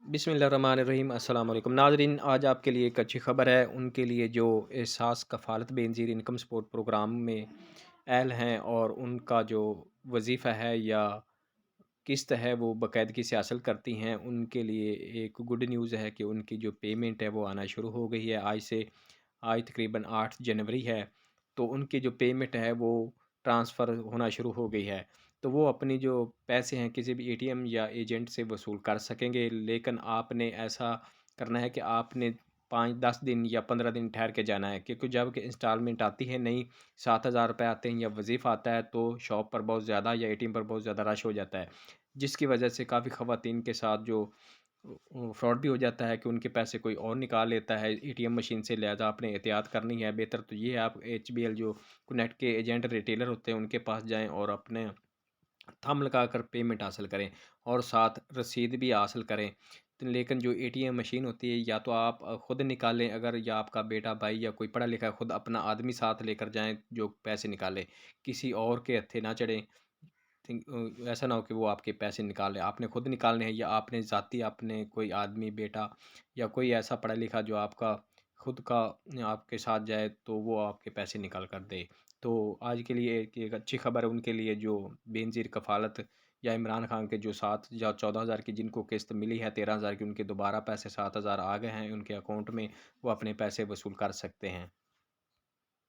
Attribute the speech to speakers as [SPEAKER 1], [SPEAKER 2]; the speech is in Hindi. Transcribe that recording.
[SPEAKER 1] बिस्मिल्लाहिर्रहमानिर्रहीम अस्सलाम वालेकुम नाज़रीन। आज आपके लिए एक अच्छी ख़बर है उनके लिए जो एहसास कफ़ालत बेनज़ीर इनकम सपोर्ट प्रोग्राम में अहल हैं और उनका जो वज़ीफ़ा है या किस्त है वो बाकायदगी से हासिल करती हैं। उनके लिए एक गुड न्यूज़ है कि उनकी जो पेमेंट है वो आना शुरू हो गई है। आज तकरीबन 8 जनवरी है, तो उनकी जो पेमेंट है वो ट्रांसफ़र होना शुरू हो गई है। तो वो अपनी जो पैसे हैं किसी भी एटीएम या एजेंट से वसूल कर सकेंगे, लेकिन आपने ऐसा करना है कि आपने 5-10 दिन या 15 दिन ठहर के जाना है, क्योंकि जब कि इंस्टॉलमेंट आती है नई, 7,000 रुपए आते हैं या वज़ीफ़ा आता है, तो शॉप पर बहुत ज़्यादा या एटीएम पर बहुत ज़्यादा रश हो जाता है। जिसकी वजह से काफ़ी ख़वातीन के साथ जो फ्रॉड भी हो जाता है कि उनके पैसे कोई और निकाल लेता है एटीएम मशीन से। लिहाजा आपने एहतियात करनी है। बेहतर तो ये है आप एचबीएल जो कनेक्ट के एजेंट रिटेलर होते हैं उनके पास जाएँ और अपने थंब लगाकर पेमेंट हासिल करें और साथ रसीद भी हासिल करें। तो लेकिन जो एटीएम मशीन होती है या तो आप खुद निकालें, अगर या आपका बेटा भाई या कोई पढ़ा लिखा है, खुद अपना आदमी साथ लेकर जाएँ जो पैसे निकाले, किसी और के हत्थे ना चढ़ें। ऐसा ना हो कि वो आपके पैसे निकाल ले, आपने खुद निकालने हैं या आपने ज़ाती आपने कोई आदमी बेटा या कोई ऐसा पढ़ा लिखा जो आपका खुद का आपके साथ जाए तो वो आपके पैसे निकाल कर दे। तो आज के लिए एक अच्छी खबर है उनके लिए जो बेनज़ीर कफ़ालत या इमरान खान के जो 7 या 14,000 की जिनको किस्त मिली है, 13,000 की उनके दोबारा पैसे 7,000 आ गए हैं उनके अकाउंट में, वो अपने पैसे वसूल कर सकते हैं।